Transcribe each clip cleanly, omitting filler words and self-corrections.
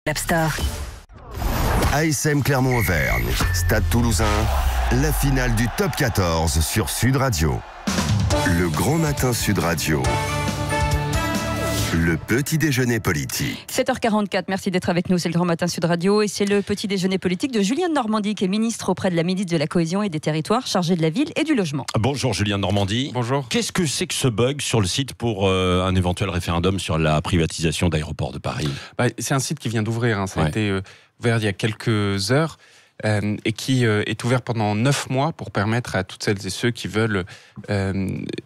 L'App Store. ASM Clermont-Auvergne, Stade Toulousain, la finale du Top 14 sur Sud Radio. Le Grand Matin Sud Radio. Le petit déjeuner politique. 7h44, merci d'être avec nous, c'est le Grand Matin Sud Radio et c'est le petit déjeuner politique de Julien de Normandie qui est ministre auprès de la ministre de la Cohésion et des Territoires, chargé de la ville et du logement. Bonjour Julien de Normandie. Bonjour. Qu'est-ce que c'est que ce bug sur le site pour un éventuel référendum sur la privatisation d'Aéroports de Paris ? C'est un site qui vient d'ouvrir, ça a été ouvert il y a quelques heures. Et qui est ouvert pendant 9 mois pour permettre à toutes celles et ceux qui veulent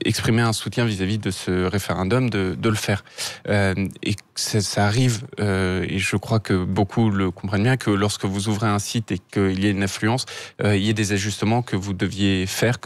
exprimer un soutien vis-à-vis de ce référendum de le faire. Et ça arrive, et je crois que beaucoup le comprennent bien, que lorsque vous ouvrez un site et qu'il y ait une influence, il y ait des ajustements que vous devez faire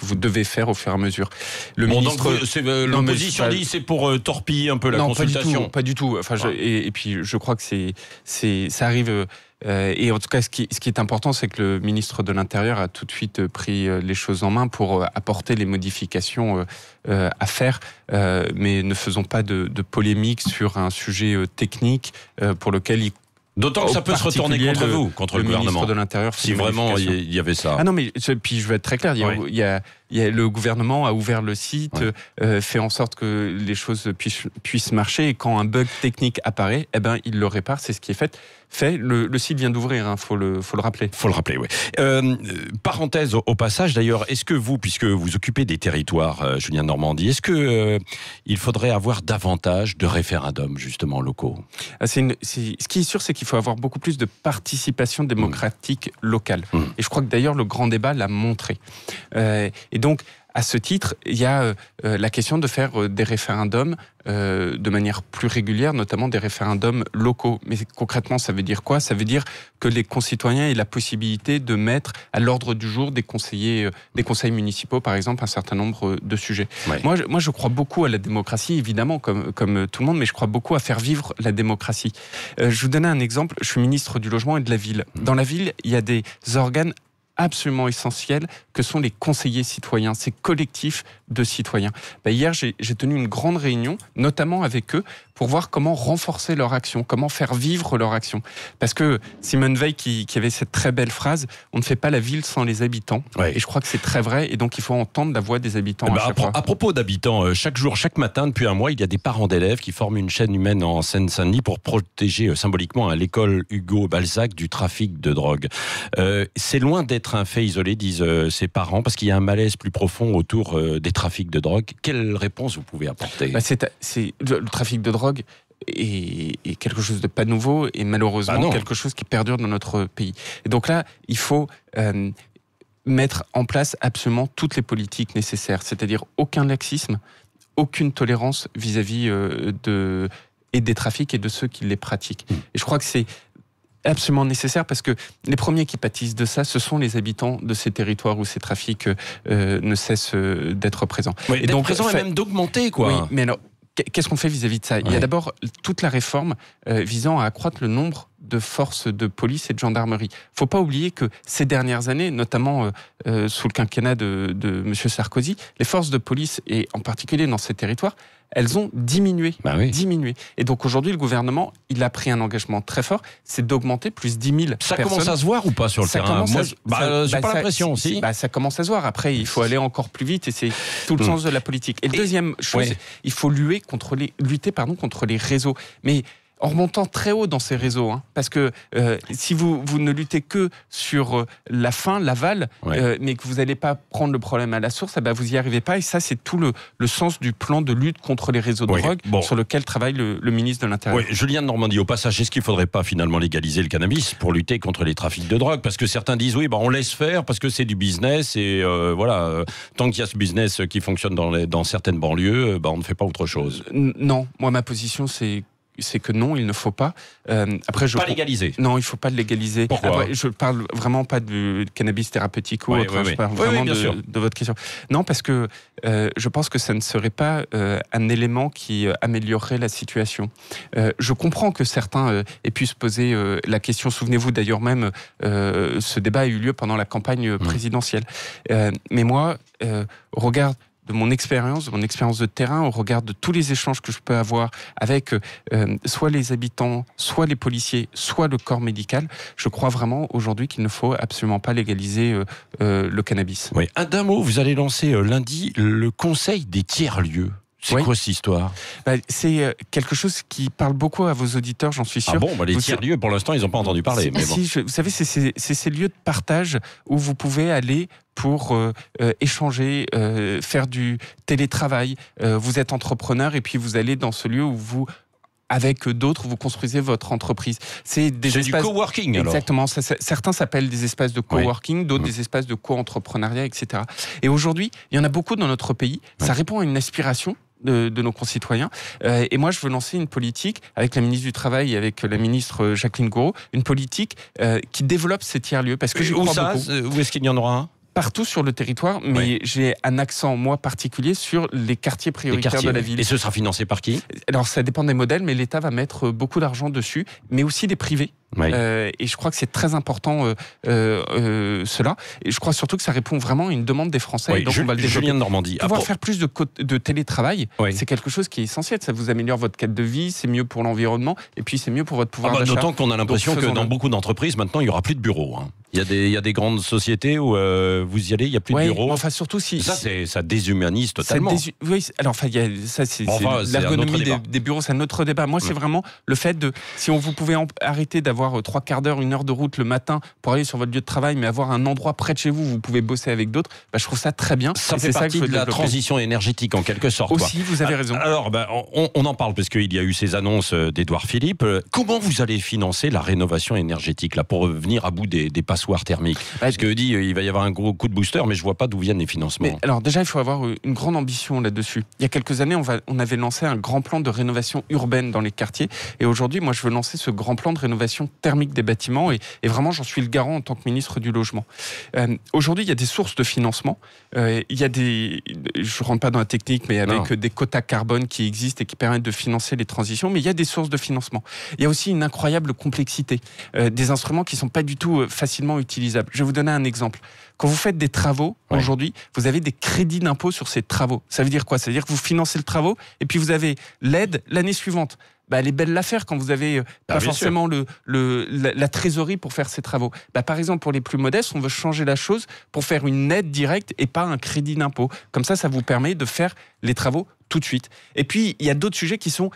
au fur et à mesure. L'opposition dit c'est pour torpiller un peu la consultation. Pas du tout. Et puis je crois que ça arrive. Et en tout cas, ce qui est important, c'est que le ministre de l'Intérieur a tout de suite pris les choses en main pour apporter les modifications à faire, mais ne faisons pas de polémique sur un sujet technique pour lequel il... D'autant que ça peut se retourner contre vous, contre le gouvernement. Ministre de l'Intérieur, si vraiment il y avait ça. Ah non, mais puis je vais être très clair. Le gouvernement a ouvert le site, fait en sorte que les choses puissent marcher. Et quand un bug technique apparaît, il le répare. C'est ce qui est fait. Le site vient d'ouvrir, faut le rappeler. Faut le rappeler, oui. Parenthèse au passage, d'ailleurs, est-ce que vous, puisque vous occupez des territoires, Julien de Normandie, est-ce que il faudrait avoir davantage de référendums justement locaux ? Ce qui est sûr, c'est qu'il faut avoir beaucoup plus de participation démocratique locale. Et je crois que d'ailleurs le grand débat l'a montré. Et donc, à ce titre, il y a la question de faire des référendums de manière plus régulière, notamment des référendums locaux. Mais concrètement, ça veut dire quoi ? Ça veut dire que les concitoyens aient la possibilité de mettre à l'ordre du jour des conseils municipaux, par exemple, un certain nombre de sujets. Ouais. Moi, je crois beaucoup à la démocratie, évidemment, comme tout le monde, mais je crois beaucoup à faire vivre la démocratie. Je vous donne un exemple. Je suis ministre du Logement et de la Ville. Dans la ville, il y a des organes absolument essentiels que sont les conseillers citoyens, ces collectifs de citoyens. Hier, j'ai tenu une grande réunion, notamment avec eux, pour voir comment renforcer leur action, comment faire vivre leur action. Parce que Simone Veil, qui avait cette très belle phrase, on ne fait pas la ville sans les habitants. Ouais. Et je crois que c'est très vrai, et donc il faut entendre la voix des habitants à chaque fois. À propos d'habitants, chaque matin, depuis un mois, il y a des parents d'élèves qui forment une chaîne humaine en Seine-Saint-Denis pour protéger symboliquement l'école Hugo Balzac du trafic de drogue. C'est loin d'être un fait isolé, disent ces parents, parce qu'il y a un malaise plus profond autour des trafics de drogue. Quelle réponse vous pouvez apporter ? Le trafic de drogue est quelque chose de pas nouveau et malheureusement quelque chose qui perdure dans notre pays. Et donc là, il faut mettre en place absolument toutes les politiques nécessaires, c'est-à-dire aucun laxisme, aucune tolérance vis-à-vis des trafics et de ceux qui les pratiquent. Et je crois que c'est absolument nécessaire parce que les premiers qui pâtissent de ça, ce sont les habitants de ces territoires où ces trafics ne cessent d'être présents. Oui, et donc présent et même d'augmenter, quoi. Oui, mais alors, qu'est-ce qu'on fait vis-à-vis de ça ? Il y a d'abord toute la réforme visant à accroître le nombre de forces de police et de gendarmerie. Il ne faut pas oublier que ces dernières années, notamment sous le quinquennat de M. Sarkozy, les forces de police, et en particulier dans ces territoires, elles ont diminué. Diminué. Et donc aujourd'hui, le gouvernement, il a pris un engagement très fort, c'est d'augmenter plus 10 000 personnes. Ça commence à se voir ou pas sur le terrain ? J'ai pas l'impression, si. Ça commence à se voir. Après, il faut aller encore plus vite et c'est tout le sens de la politique. Et deuxième chose, il faut lutter contre les réseaux. Mais en remontant très haut dans ces réseaux, parce que si vous ne luttez que sur la fin, l'aval, mais que vous n'allez pas prendre le problème à la source, vous n'y arrivez pas. Et ça, c'est tout le sens du plan de lutte contre les réseaux de drogue sur lequel travaille le ministre de l'Intérieur. Oui, Julien de Normandie, au passage, est-ce qu'il ne faudrait pas finalement légaliser le cannabis pour lutter contre les trafics de drogue ? Parce que certains disent on laisse faire parce que c'est du business et tant qu'il y a ce business qui fonctionne dans certaines banlieues, on ne fait pas autre chose. Non, moi ma position c'est que non, il ne faut pas. Légaliser. Non, il ne faut pas le légaliser. Pourquoi ? Je ne parle vraiment pas du cannabis thérapeutique ou autre. Je parle vraiment de votre question. Non, parce que je pense que ça ne serait pas un élément qui améliorerait la situation. Je comprends que certains aient pu se poser la question. Souvenez-vous d'ailleurs même, ce débat a eu lieu pendant la campagne présidentielle. Mais moi, regarde, mon expérience, de terrain, au regard de tous les échanges que je peux avoir avec soit les habitants, soit les policiers, soit le corps médical, je crois vraiment aujourd'hui qu'il ne faut absolument pas légaliser le cannabis. Oui. D'un mot, vous allez lancer lundi le Conseil des tiers-lieux. C'est quoi cette histoire ? C'est quelque chose qui parle beaucoup à vos auditeurs, j'en suis sûr. Ah bon, les tiers-lieux, pour l'instant, ils n'ont pas entendu parler. Mais bon. Vous savez, c'est ces lieux de partage où vous pouvez aller pour échanger, faire du télétravail. Vous êtes entrepreneur et puis vous allez dans ce lieu où vous... avec d'autres, vous construisez votre entreprise. C'est du coworking, alors. Exactement. Certains s'appellent des espaces de coworking, d'autres des espaces de co-entrepreneuriat, etc. Et aujourd'hui, il y en a beaucoup dans notre pays. Ça répond à une aspiration de nos concitoyens. Et moi, je veux lancer une politique avec la ministre du Travail et avec la ministre Jacqueline Gourault, une politique qui développe ces tiers-lieux. Parce que j'y crois beaucoup. Où est-ce qu'il y en aura un ? Partout sur le territoire, mais j'ai un accent, moi, particulier sur les quartiers prioritaires de la ville. Et ce sera financé par qui ? Alors, ça dépend des modèles, mais l'État va mettre beaucoup d'argent dessus, mais aussi des privés. Et je crois que c'est très important cela. Et je crois surtout que ça répond vraiment à une demande des Français. Et donc on va le développer. Julien de Normandie. Pouvoir faire plus de télétravail, c'est quelque chose qui est essentiel. Ça vous améliore votre cadre de vie, c'est mieux pour l'environnement, et puis c'est mieux pour votre pouvoir d'achat. D'autant qu'on a l'impression que dans beaucoup d'entreprises, maintenant, il n'y aura plus de bureaux. Il y a des grandes sociétés où vous y allez, il n'y a plus de bureaux. Enfin, surtout si... Ça déshumanise totalement. Oui, alors enfin, c'est l'ergonomie des bureaux, c'est un autre débat. Moi, c'est vraiment le fait de... Si vous pouvez arrêter d'avoir 3 quarts d'heure, 1 heure de route le matin pour aller sur votre lieu de travail, mais avoir un endroit près de chez vous où vous pouvez bosser avec d'autres, je trouve ça très bien. Ça fait partie de la transition énergétique en quelque sorte. Aussi, vous avez raison. Alors, on en parle parce qu'il y a eu ces annonces d'Édouard Philippe. Comment vous allez financer la rénovation énergétique là, pour venir à bout des passoires thermiques ? Parce que dit il va y avoir un gros coup de booster, mais je vois pas d'où viennent les financements. Alors déjà, il faut avoir une grande ambition là-dessus. Il y a quelques années, on avait lancé un grand plan de rénovation urbaine dans les quartiers. Et aujourd'hui, moi, je veux lancer ce grand plan de rénovation thermique des bâtiments. Et vraiment, j'en suis le garant en tant que ministre du Logement. Aujourd'hui, il y a des sources de financement. Il y a je rentre pas dans la technique, mais avec des quotas carbone qui existent et qui permettent de financer les transitions. Mais il y a des sources de financement. Il y a aussi une incroyable complexité. Des instruments qui sont pas du tout facilement utilisables. Je vais vous donner un exemple. Quand vous faites des travaux, aujourd'hui, vous avez des crédits d'impôt sur ces travaux. Ça veut dire quoi ? Ça veut dire que vous financez le travaux et puis vous avez l'aide l'année suivante. Elle est belle l'affaire quand vous avez pas forcément la trésorerie pour faire ces travaux. Par exemple, pour les plus modestes, on veut changer la chose pour faire une aide directe et pas un crédit d'impôt. Comme ça vous permet de faire les travaux tout de suite. Et puis, il y a d'autres sujets qui sont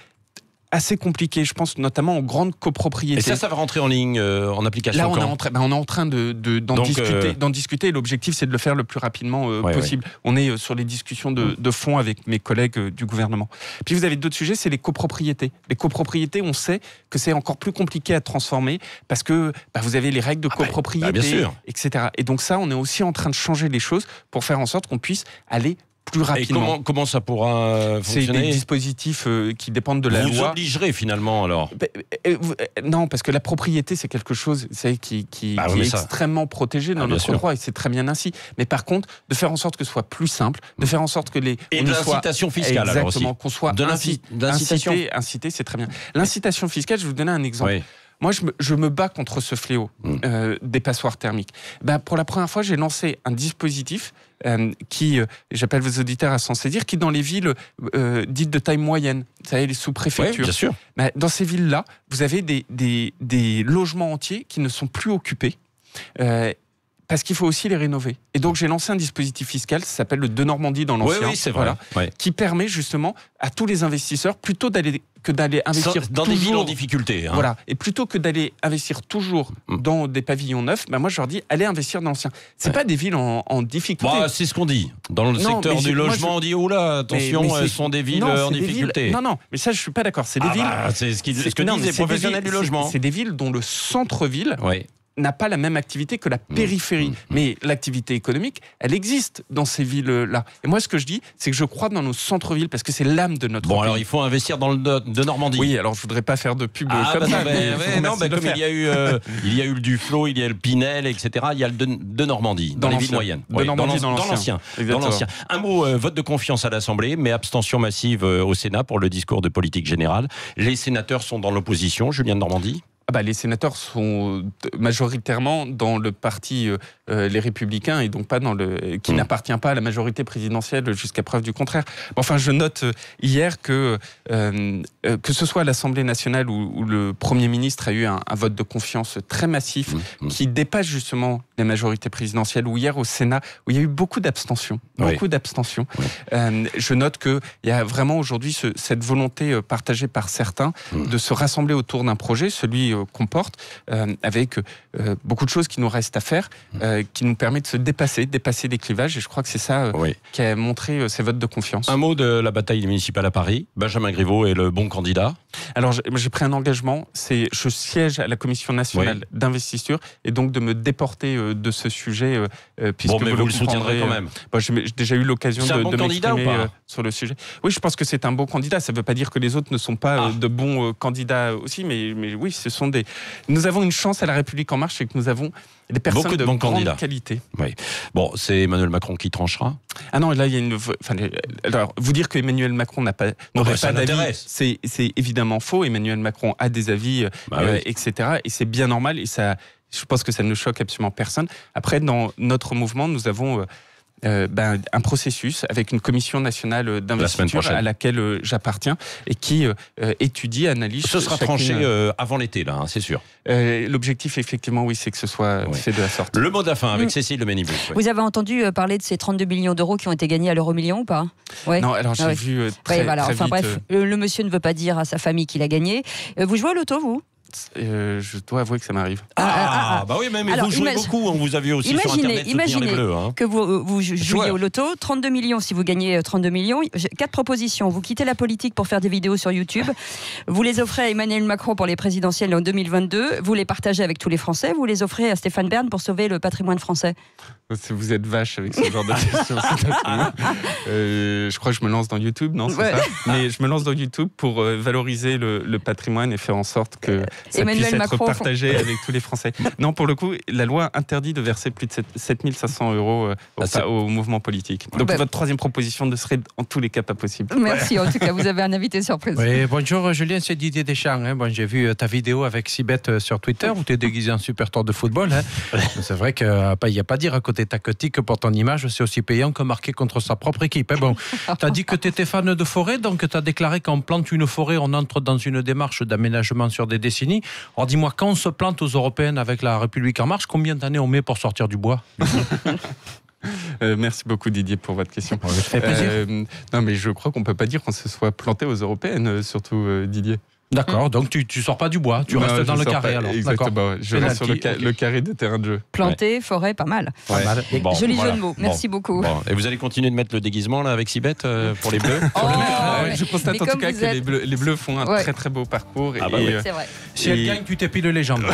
assez compliqué, je pense notamment aux grandes copropriétés. Et ça va rentrer en ligne, en application. Là, on est en train d'en discuter. Et l'objectif, c'est de le faire le plus rapidement possible. On est sur les discussions de fond avec mes collègues du gouvernement. Puis vous avez d'autres sujets, c'est les copropriétés. Les copropriétés, on sait que c'est encore plus compliqué à transformer parce que vous avez les règles de copropriété, etc. Et donc ça, on est aussi en train de changer les choses pour faire en sorte qu'on puisse aller plus rapidement. Et comment ça pourra fonctionner ? C'est des dispositifs qui dépendent de la loi. Vous obligerez finalement alors ? Non, parce que la propriété, c'est quelque chose qui est extrêmement protégé dans notre droit et c'est très bien ainsi. Mais par contre, de faire en sorte que ce soit plus simple, de faire en sorte que les... Et de l'incitation fiscale alors aussi. Exactement, qu'on soit incité, c'est très bien. L'incitation fiscale, je vais vous donner un exemple. Oui. Moi, je me bats contre ce fléau des passoires thermiques. Pour la première fois, j'ai lancé un dispositif qui, j'appelle vos auditeurs à s'en saisir, qui dans les villes dites de taille moyenne, vous savez, les sous-préfectures. Oui, bien sûr. Dans ces villes-là, vous avez des logements entiers qui ne sont plus occupés. Parce qu'il faut aussi les rénover. Et donc, j'ai lancé un dispositif fiscal, ça s'appelle le De Normandie dans l'ancien. Oui, c'est vrai. Qui permet justement à tous les investisseurs, plutôt d'aller investir dans des villes en difficulté. Voilà. Et plutôt que d'aller investir toujours dans des pavillons neufs, moi, je leur dis, allez investir dans l'ancien. C'est pas des villes en difficulté. C'est ce qu'on dit. Dans le secteur du logement, on dit, oula, attention, elles sont des villes en difficulté. Non, mais ça, je suis pas d'accord. C'est des villes... c'est ce que disent les professionnels du logement. C'est des villes dont le centre-ville... n'a pas la même activité que la périphérie. Mais l'activité économique, elle existe dans ces villes-là. Et moi, ce que je dis, c'est que je crois dans nos centres-villes, parce que c'est l'âme de notre pays. Alors il faut investir dans le de Normandie. Oui, alors je voudrais pas faire de pub comme ça. Comme il y a eu le Duflo, il y a eu le Pinel, etc. Il y a le de Normandie, dans les villes moyennes. De Normandie dans l'ancien. Un mot, vote de confiance à l'Assemblée, mais abstention massive au Sénat pour le discours de politique générale. Les sénateurs sont dans l'opposition, Julien de Normandie. Les sénateurs sont majoritairement dans le parti Les Républicains et donc pas qui n'appartient pas à la majorité présidentielle jusqu'à preuve du contraire. Enfin, je note hier que ce soit à l'Assemblée nationale où le Premier ministre a eu un vote de confiance très massif qui dépasse justement les majorités présidentielles, ou hier au Sénat où il y a eu beaucoup d'abstention. Je note qu'il y a vraiment aujourd'hui cette volonté partagée par certains de se rassembler autour d'un projet, celui qu'on porte, avec beaucoup de choses qui nous restent à faire, qui nous permet de se dépasser des clivages, et je crois que c'est ça qui a montré ces votes de confiance. Un mot de la bataille municipale à Paris. Benjamin Griveaux est le bon candidat. Alors j'ai pris un engagement, je siège à la Commission nationale d'investiture, et donc de me déporter de ce sujet, puisque mais vous le soutiendrez quand même. J'ai déjà eu l'occasion de m'exprimer sur le sujet. Oui, je pense que c'est un bon candidat. Ça ne veut pas dire que les autres ne sont pas de bons candidats aussi, mais oui, ce sont Nous avons une chance à La République En Marche, c'est que nous avons des personnes de grande qualité. Oui. Bon, c'est Emmanuel Macron qui tranchera. Ah non, là il y a une. Alors, vous dire que Emmanuel Macron n'aurait pas d'avis, c'est évidemment faux. Emmanuel Macron a des avis, etc. Et c'est bien normal. Et ça, je pense que ça ne choque absolument personne. Après, dans notre mouvement, nous avons un processus avec une commission nationale d'investiture à laquelle j'appartiens et qui étudie, analyse. Ce sera tranché avant l'été, là, c'est sûr. L'objectif, effectivement, c'est que ce soit fait de la sorte. Le mot de la fin avec Cécile de Ménibus. Vous avez entendu parler de ces 32 millions d'euros qui ont été gagnés à l'euro-million ou pas? Non, alors j'ai vu très vite. Bref, le monsieur ne veut pas dire à sa famille qu'il a gagné. Vous jouez au loto, vous? Je dois avouer que ça m'arrive. Bah oui, mais alors, vous jouez beaucoup, on vous a vu aussi sur Internet soutenir les Bleus. Que vous jouiez au loto, 32 millions, si vous gagnez 32 millions, 4 propositions. Vous quittez la politique pour faire des vidéos sur YouTube, vous les offrez à Emmanuel Macron pour les présidentielles en 2022, vous les partagez avec tous les Français, vous les offrez à Stéphane Bern pour sauver le patrimoine français. Vous êtes vache avec ce genre de questions. Je crois que je me lance dans YouTube, non, c'est ça. Mais je me lance dans YouTube pour valoriser le patrimoine et faire en sorte que ça puisse être partagé avec tous les Français. Non, pour le coup, la loi interdit de verser plus de 7 500 euros au mouvement politique. Donc votre troisième proposition ne serait en tous les cas pas possible. Merci, en tout cas, vous avez un invité surprise. Oui, bonjour Julien, c'est Didier Deschamps. J'ai vu ta vidéo avec Sibeth sur Twitter où tu es déguisé en super tour de football. C'est vrai qu'il n'y a pas à dire à côté tactique pour ton image, c'est aussi payant que marquer contre sa propre équipe. Bon, tu as dit que tu étais fan de forêt, donc tu as déclaré qu'en plante une forêt, on entre dans une démarche d'aménagement sur des décennies. Alors dis-moi, quand on se plante aux Européennes avec la République En Marche, combien d'années on met pour sortir du bois? Merci beaucoup Didier pour votre question. Ça fait plaisir. Non mais je crois qu'on ne peut pas dire qu'on se soit planté aux Européennes, surtout Didier. D'accord, donc tu sors pas du bois, tu restes dans le carré alors. Exactement, je reste sur le carré de terrain de jeu. Planté, forêt, pas mal. Joli jeu de mots, merci beaucoup. Et vous allez continuer de mettre le déguisement là avec Sibeth pour les Bleus? Je constate en tout cas que les Bleus font un très très beau parcours. C'est vrai. Si elle gagne, tu t'épiles les jambes.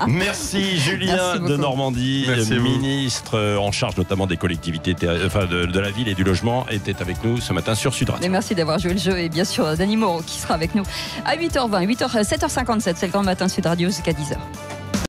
Merci Julien de Normandie, ministre en charge notamment des collectivités, de la ville et du logement, était avec nous ce matin sur Sud Radio. Et merci d'avoir joué le jeu et bien sûr Dany Moreau qui sera avec nous à 8h20, 7h57, c'est le Grand Matin Sud Radio jusqu'à 10h.